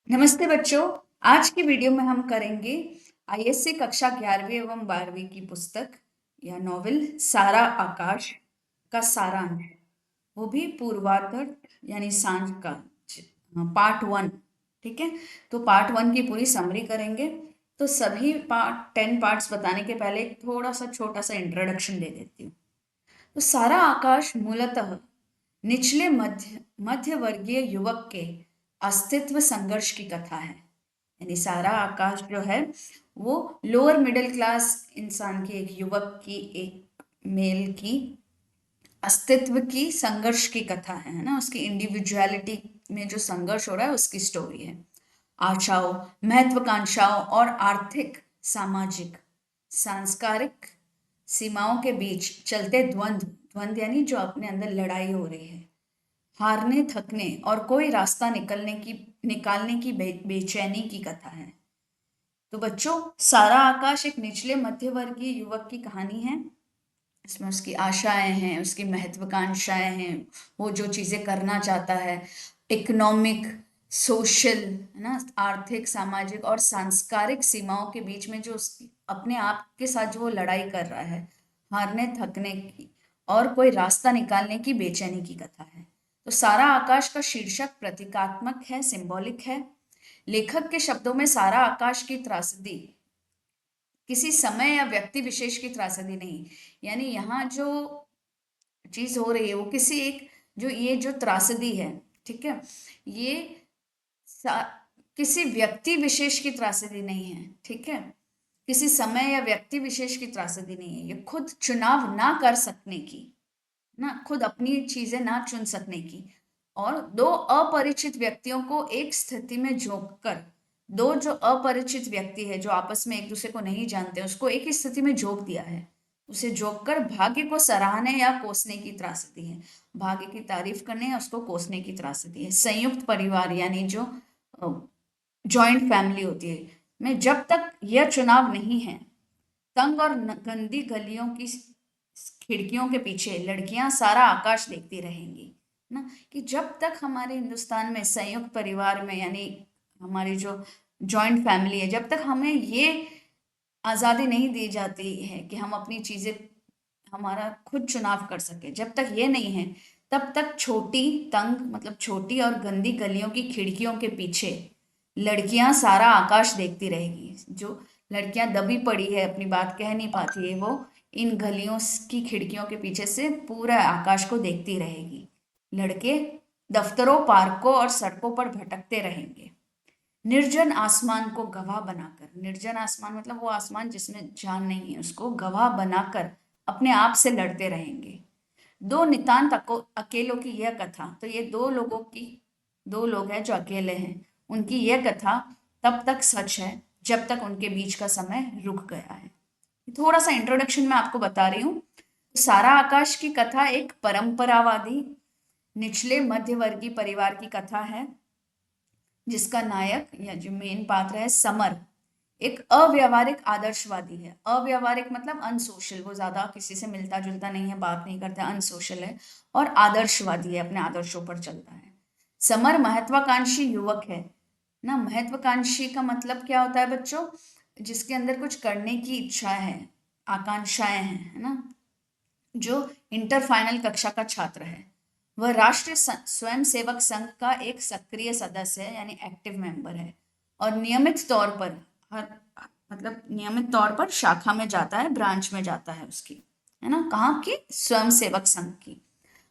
नमस्ते बच्चों। आज की वीडियो में हम करेंगे आईएससी कक्षा 11वीं एवं 12वीं की पुस्तक या नॉवेल सारा आकाश का सारांश, वो भी पूर्वार्ध यानी सांझ का पार्ट 1। ठीक है, तो पार्ट 1 की पूरी समरी करेंगे। तो सभी पार्ट 10 पार्ट्स बताने के पहले एक थोड़ा सा छोटा सा इंट्रोडक्शन दे देती हूँ। तो सारा आकाश मूलतः निचले मध्य वर्गीय युवक के अस्तित्व संघर्ष की कथा है। यानी सारा आकाश जो है वो लोअर मिडिल क्लास इंसान की, एक युवक की, एक मेल की अस्तित्व की संघर्ष की कथा है ना। उसकी इंडिविजुअलिटी में जो संघर्ष हो रहा है उसकी स्टोरी है। आशाओं, महत्वाकांक्षाओं और आर्थिक, सामाजिक, सांस्कारिक सीमाओं के बीच चलते द्वंद्व द्वंद्व यानी जो अपने अंदर लड़ाई हो रही है, हारने थकने और कोई रास्ता निकालने की बेचैनी की कथा है। तो बच्चों, सारा आकाश एक निचले मध्यवर्गीय युवक की कहानी है। इसमें उसकी आशाएं हैं, उसकी महत्वाकांक्षाएं हैं, वो जो चीजें करना चाहता है, इकोनॉमिक, सोशल, है ना, आर्थिक, सामाजिक और सांस्कारिक सीमाओं के बीच में जो उसकी अपने आप के साथ जो वो लड़ाई कर रहा है, हारने थकने की और कोई रास्ता निकालने की बेचैनी की कथा है। तो सारा आकाश का शीर्षक प्रतीकात्मक है, सिंबॉलिक है। लेखक के शब्दों में सारा आकाश की त्रासदी किसी समय या व्यक्ति विशेष की त्रासदी नहीं, यानी यहाँ जो चीज हो रही है वो किसी एक, जो ये जो त्रासदी है, ठीक है, ये सा, किसी व्यक्ति विशेष की त्रासदी नहीं है। ठीक है, किसी समय या व्यक्ति विशेष की त्रासदी नहीं है। ये खुद चुनाव ना कर सकने की, ना खुद अपनी चीजें ना चुन सकने की, और दो अपरिचित व्यक्तियों को एक स्थिति में झोंक कर, दो जो अपरिचित व्यक्ति है जो आपस में एक दूसरे को नहीं जानते, उसको एक ही स्थिति में झोंक दिया है। उसे झोंक कर भाग्य को सराहने या कोसने की त्रासदी है। भाग्य की तारीफ करने या उसको कोसने की त्रासदी है। संयुक्त परिवार यानी जो जॉइंट फैमिली होती है में जब तक यह चुनाव नहीं है, तंग और गंदी गलियों की खिड़कियों के पीछे लड़कियां सारा आकाश देखती रहेंगी ना। कि जब तक हमारे हिंदुस्तान में संयुक्त परिवार में, यानी हमारी जो जॉइंट फैमिली है, जब तक हमें ये आज़ादी नहीं दी जाती है कि हम अपनी चीज़ें हमारा खुद चुनाव कर सके, जब तक ये नहीं है, तब तक छोटी, तंग मतलब छोटी और गंदी गलियों की खिड़कियों के पीछे लड़कियां सारा आकाश देखती रहेगी। जो लड़कियां दबी पड़ी है, अपनी बात कह नहीं पाती है, वो इन गलियों की खिड़कियों के पीछे से पूरा आकाश को देखती रहेगी। लड़के दफ्तरों, पार्कों और सड़कों पर भटकते रहेंगे, निर्जन आसमान को गवाह बनाकर। निर्जन आसमान मतलब वो आसमान जिसमें जान नहीं है, उसको गवाह बनाकर अपने आप से लड़ते रहेंगे। दो नितांत अकेलों की यह कथा, तो ये दो लोगों की, दो लोग हैं जो अकेले हैं, उनकी यह कथा तब तक सच है जब तक उनके बीच का समय रुक गया है। थोड़ा सा इंट्रोडक्शन मैं आपको बता रही हूँ। सारा आकाश की कथा एक परंपरावादी निचले मध्यवर्गीय परिवार की कथा है, जिसका नायक या जो मेन पात्र है समर, एक अव्यवहारिक आदर्शवादी है। अव्यवहारिक मतलब अनसोशल, वो ज्यादा किसी से मिलता जुलता नहीं है, बात नहीं करता, अनसोशल है। और आदर्शवादी है, अपने आदर्शों पर चलता है। समर महत्वाकांक्षी युवक है ना। महत्वाकांक्षी का मतलब क्या होता है बच्चों? जिसके अंदर कुछ करने की इच्छा है, आकांक्षाएं हैं, है ना। जो इंटर फाइनल कक्षा का छात्र है, वह राष्ट्रीय स्वयंसेवक संघ का एक सक्रिय सदस्य है, यानी एक्टिव मेंबर है। और नियमित तौर पर हर मतलब नियमित तौर पर शाखा में जाता है, ब्रांच में जाता है उसकी, है ना। कहाँ की? स्वयंसेवक संघ की।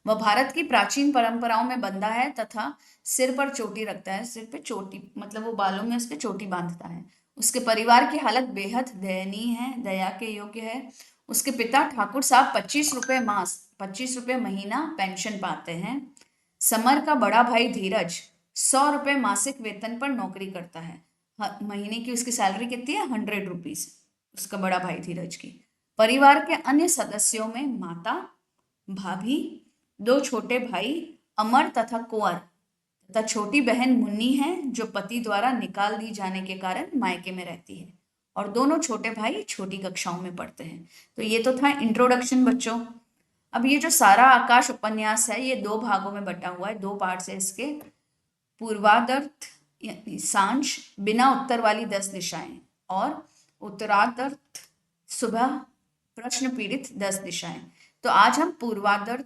वह भारत की प्राचीन परंपराओं में बंधा है तथा सिर पर चोटी रखता है। सिर पे चोटी मतलब वो बालों में उसके चोटी बांधता है। उसके परिवार की हालत बेहद दयनीय है, दया के योग्य है। उसके पिता ठाकुर साहब 25 रुपए मास, 25 रुपए महीना पेंशन पाते हैं। समर का बड़ा भाई धीरज 100 रुपए मासिक वेतन पर नौकरी करता है। महीने की उसकी सैलरी कितनी है? 100 रुपीज, उसका बड़ा भाई धीरज की। परिवार के अन्य सदस्यों में माता, भाभी, दो छोटे भाई अमर तथा कुंवर तथा छोटी बहन मुन्नी है, जो पति द्वारा निकाल दी जाने के कारण मायके में रहती है। और दोनों छोटे भाई छोटी कक्षाओं में पढ़ते हैं। तो ये तो था इंट्रोडक्शन बच्चों। अब ये जो सारा आकाश उपन्यास है, ये दो भागों में बटा हुआ है, दो पार्ट्स है इसके। पूर्वार्ध यानी सांझ बिना उत्तर वाली 10 दिशाएं, और उत्तरार्ध सुबह प्रश्न पीड़ित 10 दिशाएं। तो आज हम पूर्वार्ध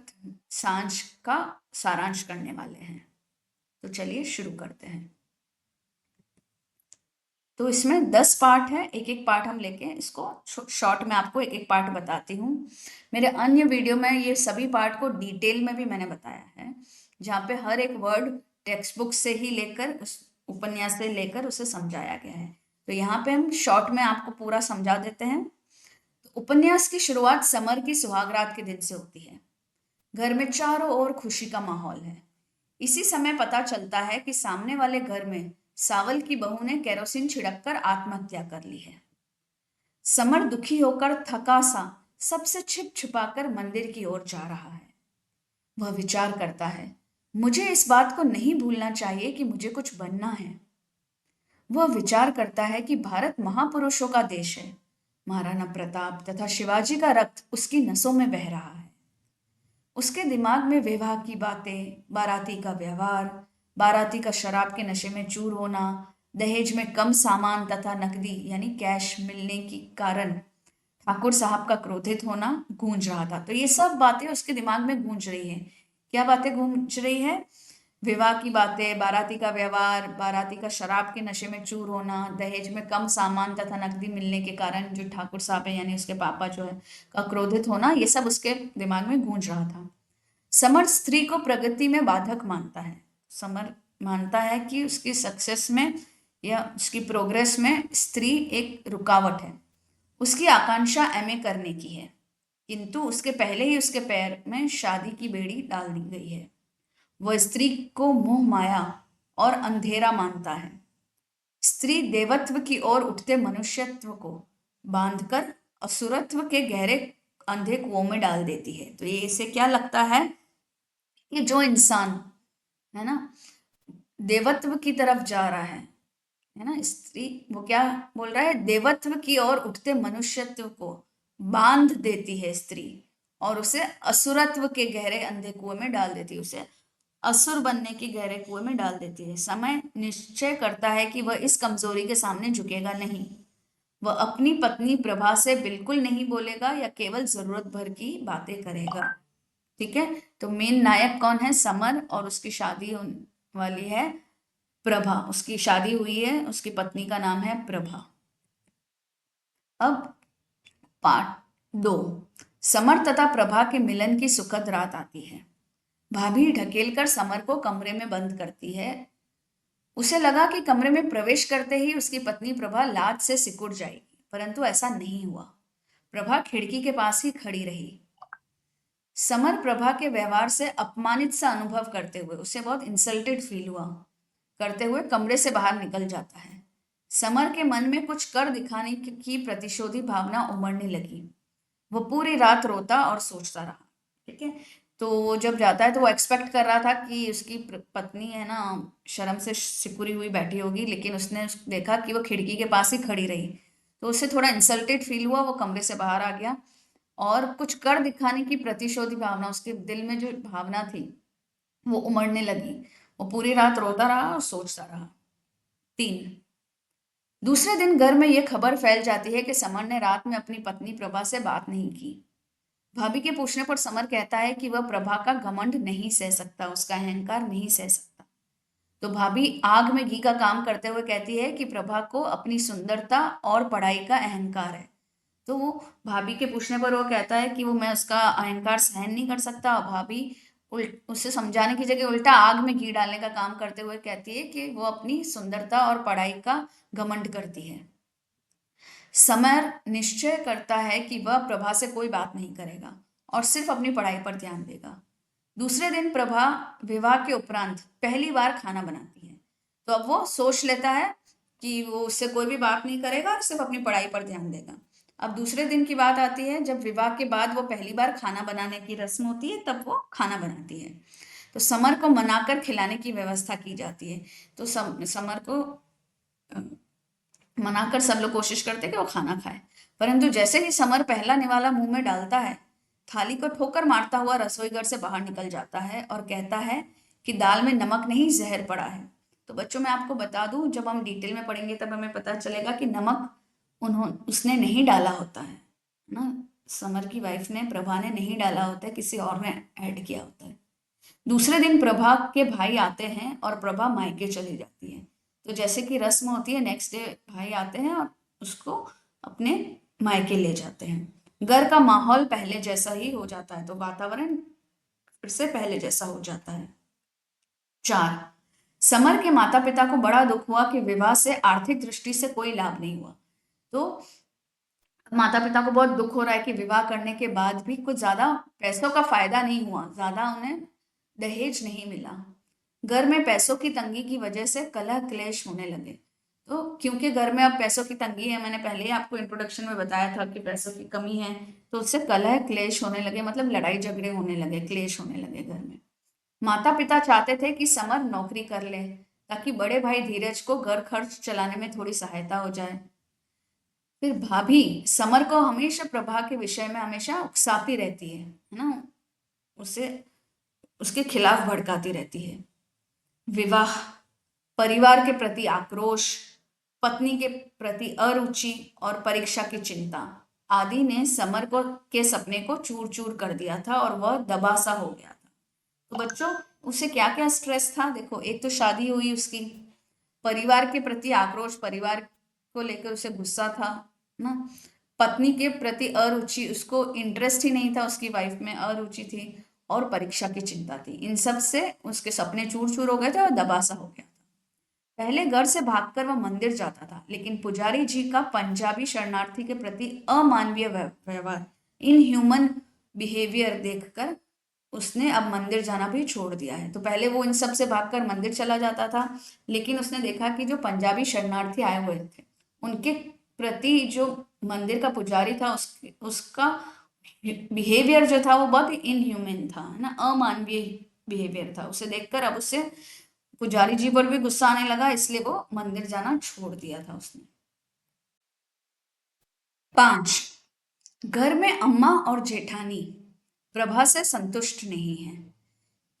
सांझ का सारांश करने वाले हैं। तो चलिए शुरू करते हैं। तो इसमें 10 पार्ट है, एक एक पार्ट हम लेके इसको शॉर्ट में आपको एक एक पार्ट बताती हूँ। मेरे अन्य वीडियो में ये सभी पार्ट को डिटेल में भी मैंने बताया है, जहाँ पे हर एक वर्ड टेक्स्ट बुक से ही लेकर उस उपन्यास से लेकर उसे समझाया गया है। तो यहाँ पे हम शॉर्ट में आपको पूरा समझा देते हैं। तो उपन्यास की शुरुआत समर की सुहागरात के दिन से होती है। घर में चारों ओर खुशी का माहौल है। इसी समय पता चलता है कि सामने वाले घर में सावल की बहू ने केरोसिन छिड़ककर आत्महत्या कर ली है। समर दुखी होकर थका सा सबसे छिप छुपाकर मंदिर की ओर जा रहा है। वह विचार करता है, मुझे इस बात को नहीं भूलना चाहिए कि मुझे कुछ बनना है। वह विचार करता है कि भारत महापुरुषों का देश है। महाराणा प्रताप तथा शिवाजी का रक्त उसकी नसों में बह रहा है। उसके दिमाग में विवाह की बातें, बाराती का व्यवहार, बाराती का शराब के नशे में चूर होना, दहेज में कम सामान तथा नकदी यानी कैश मिलने के कारण ठाकुर साहब का क्रोधित होना गूंज रहा था। तो ये सब बातें उसके दिमाग में गूंज रही है। क्या बातें गूंज रही है? विवाह की बातें, बाराती का व्यवहार, बाराती का शराब के नशे में चूर होना, दहेज में कम सामान तथा नकदी मिलने के कारण जो ठाकुर साहब है यानी उसके पापा जो है का क्रोधित होना, ये सब उसके दिमाग में गूंज रहा था। समर स्त्री को प्रगति में बाधक मानता है। समर मानता है कि उसकी सक्सेस में या उसकी प्रोग्रेस में स्त्री एक रुकावट है। उसकी आकांक्षा एमए करने की है, किंतु उसके पहले ही उसके पैर में शादी की बेड़ी डाल दी गई है। वह स्त्री को मोह माया और अंधेरा मानता है। स्त्री देवत्व की ओर उठते मनुष्यत्व को बांधकर असुरत्व के गहरे अंधे कुओं में डाल देती है। तो ये इसे क्या लगता है कि जो इंसान है ना देवत्व की तरफ जा रहा है ना, स्त्री वो क्या बोल रहा है, देवत्व की ओर उठते मनुष्यत्व को बांध देती है स्त्री और उसे असुरत्व के गहरे अंधे कुएं में डाल देती है, उसे असुर बनने के गहरे कुएं में डाल देती है। समय निश्चय करता है कि वह इस कमजोरी के सामने झुकेगा नहीं। वह अपनी पत्नी प्रभा से बिल्कुल नहीं बोलेगा या केवल जरूरत भर की बातें करेगा। ठीक है, तो मेन नायक कौन है? समर, और उसकी शादी होने वाली है प्रभा। उसकी शादी हुई है, उसकी पत्नी का नाम है प्रभा। अब पार्ट 2। समर तथा प्रभा के मिलन की सुखद रात आती है। भाभी ढकेलकर समर को कमरे में बंद करती है। उसे लगा कि कमरे में प्रवेश करते ही उसकी पत्नी प्रभा लाज से सिकुड़ जाएगी, परंतु ऐसा नहीं हुआ। प्रभा खिड़की के पास ही खड़ी रही। समर प्रभा के व्यवहार से अपमानित सा अनुभव करते हुए, उसे बहुत इंसल्टेड फील हुआ करते हुए कमरे से बाहर निकल जाता है। समर के मन में कुछ कर दिखाने की प्रतिशोधी भावना उमड़ने लगी। वो पूरी रात रोता और सोचता रहा। ठीक है, तो वो जब जाता है तो वो एक्सपेक्ट कर रहा था कि उसकी पत्नी है ना शर्म से सिकुड़ी हुई बैठी होगी, लेकिन उसने देखा कि वो खिड़की के पास ही खड़ी रही, तो उसे थोड़ा इंसल्टेड फील हुआ। वो कमरे से बाहर आ गया और कुछ कर दिखाने की प्रतिशोधी भावना, उसके दिल में जो भावना थी वो उमड़ने लगी। वो पूरी रात रोता रहा और सोचता रहा। 3। दूसरे दिन घर में यह खबर फैल जाती है कि समर ने रात में अपनी पत्नी प्रभा से बात नहीं की। भाभी के पूछने पर समर कहता है कि वह प्रभा का घमंड नहीं सह सकता, उसका अहंकार नहीं सह सकता। तो भाभी आग में घी का काम करते हुए कहती है कि प्रभा को अपनी सुंदरता और पढ़ाई का अहंकार है। तो वो भाभी के पूछने पर वो कहता है कि वो मैं उसका अहंकार सहन नहीं कर सकता। और भाभी उसे समझाने की जगह उल्टा आग में घी डालने का काम करते हुए कहती है कि वो अपनी सुंदरता और पढ़ाई का घमंड करती है। समर निश्चय करता है कि वह प्रभा से कोई बात नहीं करेगा और सिर्फ अपनी पढ़ाई पर ध्यान देगा। दूसरे दिन प्रभा विवाह के उपरांत पहली बार खाना बनाती है। तो अब वो सोच लेता है कि वो उससे कोई भी बात नहीं करेगा और सिर्फ अपनी पढ़ाई पर ध्यान देगा। अब दूसरे दिन की बात आती है, जब विवाह के बाद वो पहली बार खाना बनाने की रस्म होती है, तब वो खाना बनाती है। तो समर को मनाकर खिलाने की व्यवस्था की जाती है। तो समर को मनाकर सब लोग कोशिश करते हैं कि वो खाना खाए, परंतु जैसे ही समर पहला निवाला मुंह में डालता है, थाली को ठोकर मारता हुआ रसोई घर से बाहर निकल जाता है और कहता है कि दाल में नमक नहीं जहर पड़ा है। तो बच्चों मैं आपको बता दूं, जब हम डिटेल में पढ़ेंगे तब हमें पता चलेगा कि नमक उसने नहीं डाला होता है ना। समर की वाइफ ने, प्रभा ने नहीं डाला होता है, किसी और ने ऐड किया होता है। दूसरे दिन प्रभा के भाई आते हैं और प्रभा मायके चली जाती है। तो जैसे कि रस्म होती है, नेक्स्ट डे भाई आते हैं और उसको अपने मायके ले जाते हैं। घर का माहौल पहले जैसा ही हो जाता है, तो वातावरण फिर से पहले जैसा हो जाता है। 4, समर के माता पिता को बड़ा दुख हुआ कि विवाह से आर्थिक दृष्टि से कोई लाभ नहीं हुआ। तो माता पिता को बहुत दुख हो रहा है कि विवाह करने के बाद भी कुछ ज्यादा पैसों का फायदा नहीं हुआ, ज्यादा उन्हें दहेज नहीं मिला। घर में पैसों की तंगी की वजह से कलह क्लेश होने लगे। तो क्योंकि घर में अब पैसों की तंगी है, मैंने पहले ही आपको इंट्रोडक्शन में बताया था कि पैसों की कमी है, तो उससे कलह क्लेश होने लगे, मतलब लड़ाई झगड़े होने लगे, क्लेश होने लगे घर में। माता पिता चाहते थे कि समर नौकरी कर ले ताकि बड़े भाई धीरज को घर खर्च चलाने में थोड़ी सहायता हो जाए। फिर भाभी समर को हमेशा प्रभा के विषय में हमेशा उकसाती रहती है ना, उसे उसके खिलाफ भड़काती रहती है। विवाह, परिवार के प्रति आक्रोश, पत्नी के प्रति अरुचि और परीक्षा की चिंता आदि ने समर को के सपने को चूर चूर कर दिया था और वह दबा सा हो गया था। तो बच्चों, उसे क्या क्या स्ट्रेस था? देखो, एक तो शादी हुई उसकी, परिवार के प्रति आक्रोश, परिवार को लेकर उसे गुस्सा था ना, पत्नी के प्रति अरुचि, उसको इंटरेस्ट ही नहीं था उसकी वाइफ में, अरुचि थी, और परीक्षा की चिंता थी। इन सब से उसके सपने चूर चूर हो गए थे और दबासा हो गया था। पहले घर से भागकर वह मंदिर जाता था, लेकिन पुजारी जी का पंजाबी शरणार्थी के प्रति अमानवीय व्यवहार, इनह्यूमन बिहेवियर देखकर उसने अब मंदिर जाना भी छोड़ दिया है। तो पहले वो इन सब से भागकर मंदिर चला जाता था, लेकिन उसने देखा कि जो पंजाबी शरणार्थी आए हुए थे उनके प्रति जो मंदिर का पुजारी था उसका बिहेवियर जो था वो बहुत इनह्यूमन था, है ना, अमानवीय बिहेवियर था। उसे देखकर अब उसे पुजारी जी पर भी गुस्सा आने लगा, इसलिए वो मंदिर जाना छोड़ दिया था उसने। 5, घर में अम्मा और जेठानी प्रभा से संतुष्ट नहीं है।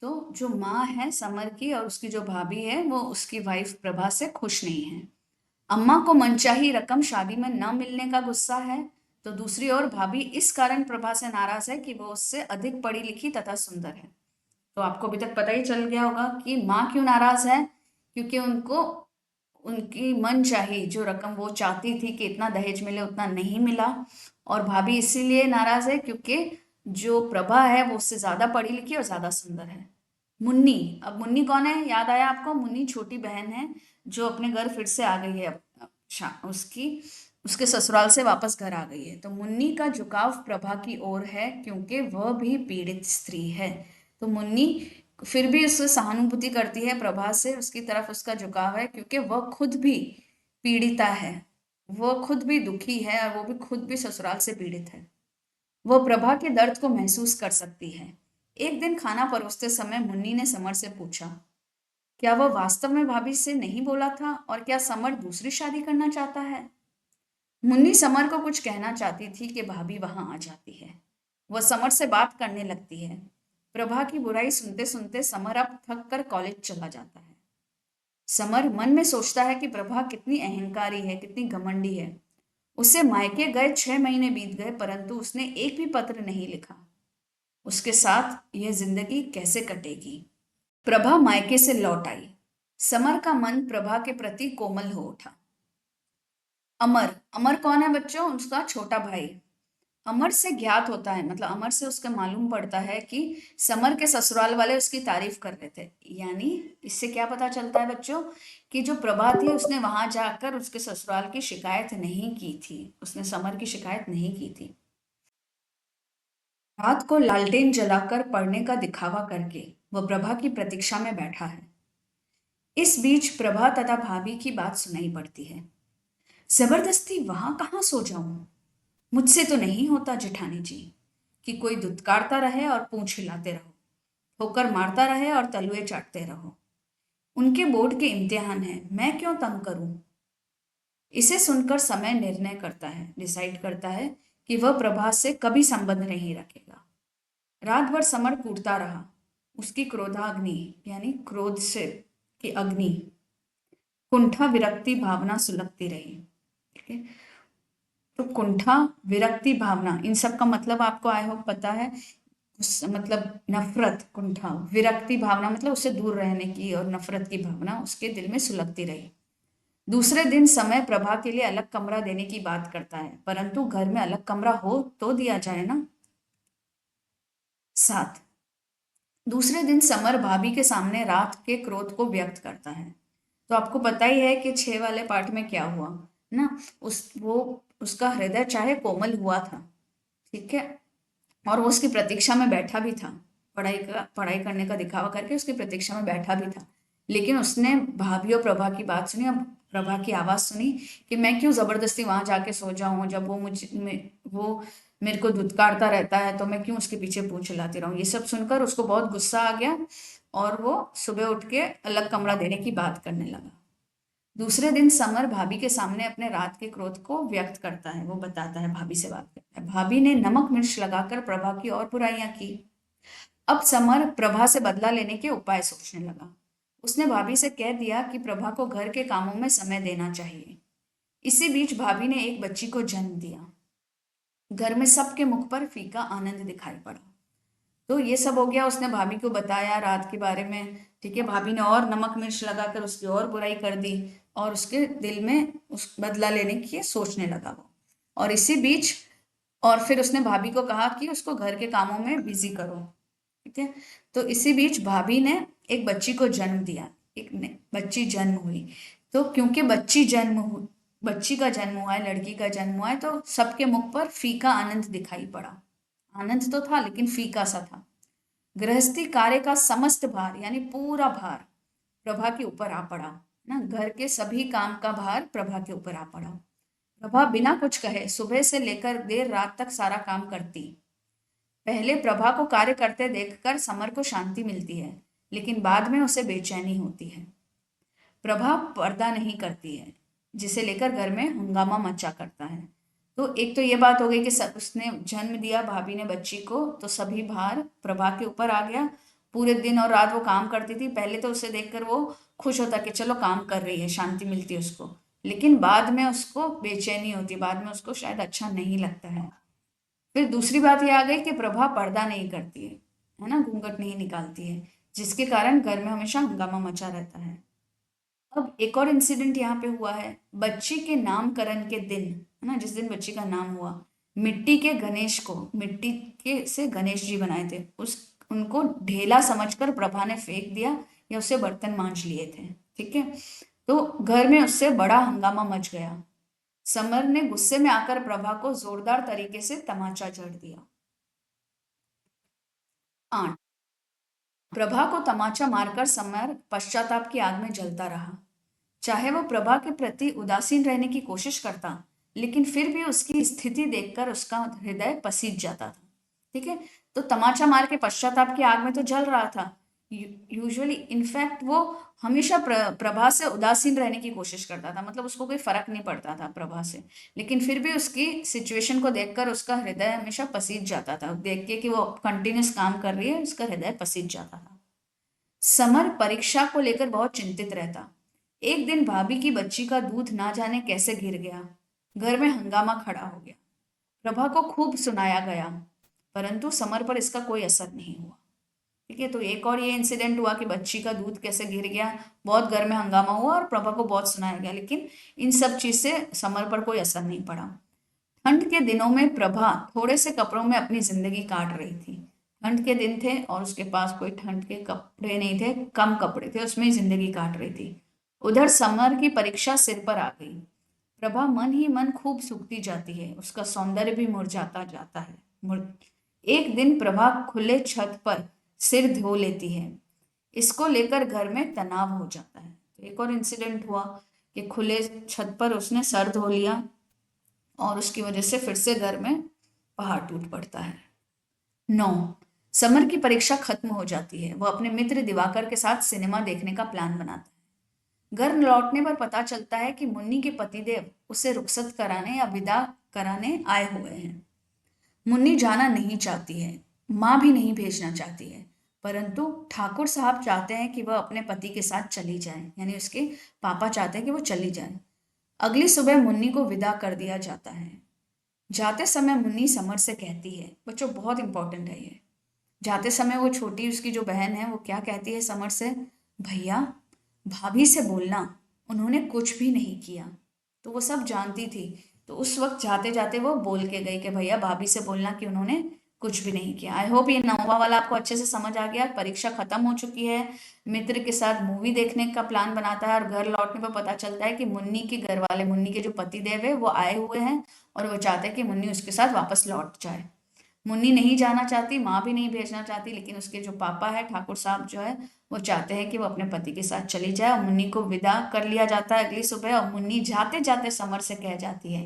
तो जो माँ है समर की और उसकी जो भाभी है वो उसकी वाइफ प्रभा से खुश नहीं है। अम्मा को मनचाही रकम शादी में न मिलने का गुस्सा है, तो दूसरी ओर भाभी इस कारण प्रभा से नाराज है कि वो उससे अधिक पढ़ी लिखी तथा सुंदर है। तो आपको अभी तक पता ही चल गया होगा कि माँ क्यों नाराज है, क्योंकि उनको उनकी मन चाही जो रकम वो चाहती थी कि इतना दहेज मिले उतना नहीं मिला, और भाभी इसीलिए नाराज है क्योंकि जो प्रभा है वो उससे ज्यादा पढ़ी लिखी और ज्यादा सुंदर है। मुन्नी, अब मुन्नी कौन है, याद आया आपको? मुन्नी छोटी बहन है जो अपने घर फिर से आ गई है, उसकी उसके ससुराल से वापस घर आ गई है। तो मुन्नी का झुकाव प्रभा की ओर है क्योंकि वह भी पीड़ित स्त्री है। तो मुन्नी फिर भी उससे सहानुभूति करती है, प्रभा से उसकी तरफ उसका झुकाव है क्योंकि वह खुद भी पीड़िता है, वह खुद भी दुखी है और वो भी खुद भी ससुराल से पीड़ित है। वह प्रभा के दर्द को महसूस कर सकती है। एक दिन खाना परोसते समय मुन्नी ने समर से पूछा, क्या वह वास्तव में भाभी से नहीं बोला था और क्या समर दूसरी शादी करना चाहता है? मुन्नी समर को कुछ कहना चाहती थी कि भाभी वहां आ जाती है। वह समर से बात करने लगती है। प्रभा की बुराई सुनते सुनते समर अब थक कर कॉलेज चला जाता है। समर मन में सोचता है कि प्रभा कितनी अहंकारी है, कितनी घमंडी है। उसे मायके गए 6 महीने बीत गए परंतु उसने एक भी पत्र नहीं लिखा। उसके साथ यह जिंदगी कैसे कटेगी? प्रभा मायके से लौट आई। समर का मन प्रभा के प्रति कोमल हो उठा। अमर, अमर कौन है बच्चों? उसका छोटा भाई। अमर से ज्ञात होता है, मतलब अमर से उसका मालूम पड़ता है कि समर के ससुराल वाले उसकी तारीफ कर रहे थे। यानी इससे क्या पता चलता है बच्चों कि जो प्रभा थी उसने वहां जाकर उसके ससुराल की शिकायत नहीं की थी, उसने समर की शिकायत नहीं की थी। रात को लालटेन जलाकर पढ़ने का दिखावा करके वह प्रभा की प्रतीक्षा में बैठा है। इस बीच प्रभा तथा भाभी की बात सुनाई पड़ती है। जबरदस्ती वहां कहाँ सो जाऊं? मुझसे तो नहीं होता जेठानी जी कि कोई दुत्कारता रहे और पूंछ हिलाते रहो, ठोकर मारता रहे और तलुए चाटते रहो। उनके बोर्ड के इम्तिहान है, मैं क्यों तंग करूं? इसे सुनकर समय निर्णय करता है, डिसाइड करता है कि वह प्रभा से कभी संबंध नहीं रखेगा। रात भर समर कूटता रहा। उसकी क्रोधाग्नि यानी क्रोध से की अग्नि कुंठा विरक्ति भावना सुलगती रही। ठीक है, तो कुंठा विरक्ति भावना, इन सब का मतलब आपको आई होप पता है। मतलब नफरत, कुंठा, विरक्ति भावना मतलब उससे दूर रहने की, और नफरत की भावना उसके दिल में सुलगती रही। दूसरे दिन समय प्रभा के लिए अलग कमरा देने की बात करता है, परंतु घर में अलग कमरा हो तो दिया जाए ना। 7, दूसरे दिन समर भाभी के सामने रात के क्रोध को व्यक्त करता है। तो आपको पता ही है कि 6 वाले पार्ट में क्या हुआ ना। वो उसका हृदय चाहे कोमल हुआ था, ठीक है, और वो उसकी प्रतीक्षा में बैठा भी था। पढ़ाई करने का दिखावा करके उसकी प्रतीक्षा में बैठा भी था। लेकिन उसने भाभी और प्रभा की बात सुनी, और प्रभा की आवाज सुनी कि मैं क्यों जबरदस्ती वहां जाके सो जाऊं, जब वो मेरे को धुतकारता रहता है, तो मैं क्यों उसके पीछे पूंछ चलाती रहूं। ये सब सुनकर उसको बहुत गुस्सा आ गया, और वो सुबह उठ के अलग कमरा देने की बात करने लगा। दूसरे दिन समर भाभी के सामने अपने रात के क्रोध को व्यक्त करता है, वो बताता है, भाभी से बात करता है। भाभी ने नमक मिर्च लगाकर प्रभा की और बुराइयां की। अब समर प्रभा से बदला लेने के उपाय सोचने लगा। उसने भाभी से कह दिया कि प्रभा को घर के कामों में समय देना चाहिए। इसी बीच भाभी ने एक बच्ची को जन्म दिया। घर में सबके मुख पर फीका आनंद दिखाई पड़ा। तो ये सब हो गया, उसने भाभी को बताया रात के बारे में। ठीक है, भाभी ने और नमक मिर्च लगाकर उसकी और बुराई कर दी, और उसके दिल में उस बदला लेने की सोचने लगा वो। और इसी बीच, और फिर उसने भाभी को कहा कि उसको घर के कामों में बिजी करो। ठीक है, तो इसी बीच भाभी ने एक बच्ची को जन्म दिया। बच्ची जन्म हुई। तो क्योंकि बच्ची का जन्म हुआ है, लड़की का जन्म हुआ है, तो सबके मुख पर फीका आनंद दिखाई पड़ा। आनंद तो था लेकिन फीका सा था। गृहस्थी कार्य का समस्त भार, यानी पूरा भार प्रभा के ऊपर आ पड़ा ना। घर के सभी काम का भार प्रभा के ऊपर आ पड़ा। प्रभा बिना कुछ कहे सुबह से लेकर देर रात तक सारा काम करती। पहले प्रभा को कार्य करते देखकर समर को शांति मिलती है, लेकिन बाद में उसे बेचैनी होती है। प्रभा पर्दा नहीं करती है, जिसे लेकर घर में हंगामा मचा करता है। तो एक तो ये बात हो गई कि उसने जन्म दिया भाभी ने बच्ची को, तो सभी भार प्रभा के ऊपर आ गया। पूरे दिन और रात वो काम करती थी। पहले तो उसे देखकर वो खुश होता कि चलो काम कर रही है, शांति मिलती है उसको, लेकिन बाद में उसको बेचैनी होती, बाद में उसको शायद अच्छा नहीं लगता है। फिर दूसरी बात ये आ गई कि प्रभा पर्दा नहीं करती है ना, घूंघट नहीं निकालती है, जिसके कारण घर में हमेशा हंगामा मचा रहता है। अब एक और इंसिडेंट यहाँ पे हुआ है। बच्ची के नामकरण के दिन, है ना, जिस दिन बच्ची का नाम हुआ, मिट्टी के गणेश को, मिट्टी के से गणेश जी बनाए थे, उस उनको ढेला समझकर प्रभा ने फेंक दिया, या उससे बर्तन मांज लिए थे। ठीक है, तो घर में उससे बड़ा हंगामा मच गया। समर ने गुस्से में आकर प्रभा को जोरदार तरीके से तमाचा जड़ दिया। 8, प्रभा को तमाचा मारकर समर पश्चाताप की आग में जलता रहा। चाहे वो प्रभा के प्रति उदासीन रहने की कोशिश करता, लेकिन फिर भी उसकी स्थिति देखकर उसका हृदय पसीज जाता था। ठीक है, तो तमाचा मार के पश्चाताप की आग में तो जल रहा था। यूजुअली इनफैक्ट वो हमेशा प्रभा से उदासीन रहने की कोशिश करता था, मतलब उसको कोई फर्क नहीं पड़ता था प्रभा से, लेकिन फिर भी उसकी सिचुएशन को देखकर उसका हृदय हमेशा पसीज जाता था। देख के कि वो कंटिन्यूस काम कर रही है, उसका हृदय पसीज जाता था। समर परीक्षा को लेकर बहुत चिंतित रहता। एक दिन भाभी की बच्ची का दूध ना जाने कैसे गिर गया। घर में हंगामा खड़ा हो गया। प्रभा को खूब सुनाया गया, परंतु समर पर इसका कोई असर नहीं हुआ। ठीक है, तो एक और ये इंसिडेंट हुआ कि बच्ची का दूध कैसे गिर गया, बहुत घर में हंगामा हुआ और प्रभा को बहुत सुनाया गया, लेकिन इन सब चीज से समर पर कोई असर नहीं पड़ा। ठंड के दिनों में प्रभा थोड़े से कपड़ों में अपनी जिंदगी काट रही थी। ठंड के दिन थे और उसके पास कोई ठंड के कपड़े नहीं थे, कम कपड़े थे, उसमें ही जिंदगी काट रही थी। उधर समर की परीक्षा सिर पर आ गई। प्रभा मन ही मन खूब सूखती जाती है, उसका सौंदर्य भी मुरझाता जाता है। मुर एक दिन प्रभा खुले छत पर सिर धो लेती है। इसको लेकर घर में तनाव हो जाता है। तो एक और इंसिडेंट हुआ कि खुले छत पर उसने सर धो लिया, और उसकी वजह से फिर से घर में पहाड़ टूट पड़ता है। 9, समर की परीक्षा खत्म हो जाती है। वो अपने मित्र दिवाकर के साथ सिनेमा देखने का प्लान बनाता है। घर लौटने पर पता चलता है कि मुन्नी के पतिदेव उसे रुखसत कराने या विदा कराने आए हुए हैं। मुन्नी जाना नहीं चाहती है, माँ भी नहीं भेजना चाहती है। परंतु ठाकुर साहब चाहते हैं कि वह अपने पति के साथ चली जाए, यानी उसके पापा चाहते हैं कि वो चली जाए। अगली सुबह मुन्नी को विदा कर दिया जाता है। जाते समय मुन्नी समर से कहती है, बच्चों बहुत इंपॉर्टेंट है ये। जाते समय वो छोटी उसकी जो बहन है वो क्या कहती है समर से, भैया भाभी से बोलना, उन्होंने कुछ भी नहीं किया। तो वो सब जानती थी, तो उस वक्त जाते जाते वो बोल के गई कि भैया भाभी से बोलना कि उन्होंने कुछ भी नहीं किया। आई होप ये 9वां वाला आपको अच्छे से समझ आ गया। परीक्षा खत्म हो चुकी है, मित्र के साथ मूवी देखने का प्लान बनाता है और घर लौटने पर पता चलता है कि मुन्नी के घर वाले, मुन्नी के जो पति देव है वो आए हुए हैं और वो चाहते हैं कि मुन्नी उसके साथ वापस लौट जाए। मुन्नी नहीं जाना चाहती, माँ भी नहीं भेजना चाहती, लेकिन उसके जो पापा है ठाकुर साहब जो है वो चाहते हैं कि वो अपने पति के साथ चली जाए और मुन्नी को विदा कर लिया जाता है अगली सुबह। और मुन्नी जाते जाते समर से कह जाती है,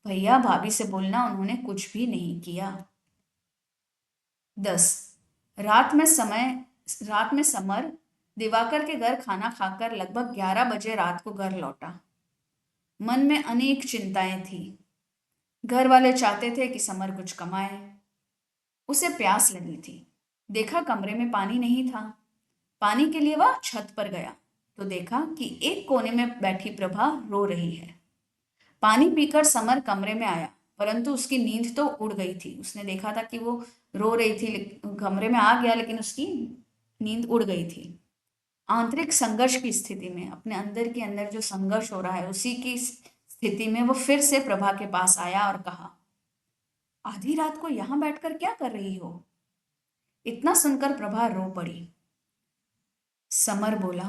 भैया भाभी से बोलना उन्होंने कुछ भी नहीं किया। 10 रात में समय रात में समर दिवाकर के घर खाना खाकर लगभग 11 बजे रात को घर लौटा। मन में अनेक चिंताएं थी। घर वाले चाहते थे कि समर कुछ कमाए। उसे प्यास लगी थी। देखा कमरे में पानी नहीं था। पानी के लिए वह छत पर गया तो देखा कि एक कोने में बैठी प्रभा रो रही है। पानी पीकर समर कमरे में आया, परंतु उसकी नींद तो उड़ गई थी। उसने देखा था कि वो रो रही थी, कमरे में आ गया लेकिन उसकी नींद उड़ गई थी। आंतरिक संघर्ष की स्थिति में, अपने अंदर के अंदर जो संघर्ष हो रहा है उसी की स्थिति में वो फिर से प्रभा के पास आया और कहा, आधी रात को यहां बैठकर क्या कर रही हो? इतना सुनकर प्रभा रो पड़ी। समर बोला,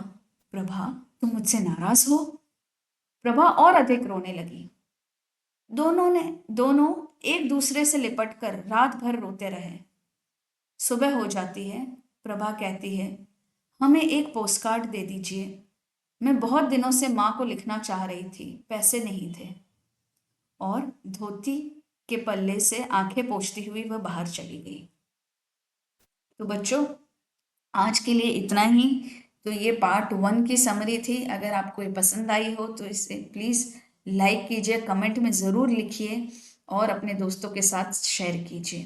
प्रभा तुम मुझसे नाराज हो? प्रभा और अधिक रोने लगी। दोनों एक दूसरे से लिपटकर रात भर रोते रहे। सुबह हो जाती है। प्रभा कहती है, हमें एक पोस्टकार्ड दे दीजिए। मैं बहुत दिनों से माँ को लिखना चाह रही थी, पैसे नहीं थे। और धोती के पल्ले से आंखें पोंछती हुई वह बाहर चली गई। तो बच्चों आज के लिए इतना ही। तो ये पार्ट 1 की समरी थी। अगर आपको ये पसंद आई हो तो इसे प्लीज़ लाइक कीजिए, कमेंट में ज़रूर लिखिए और अपने दोस्तों के साथ शेयर कीजिए।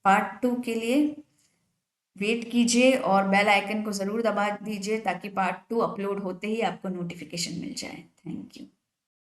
पार्ट 2 के लिए वेट कीजिए और बेल आइकन को ज़रूर दबा दीजिए ताकि पार्ट 2 अपलोड होते ही आपको नोटिफिकेशन मिल जाए। Thank you.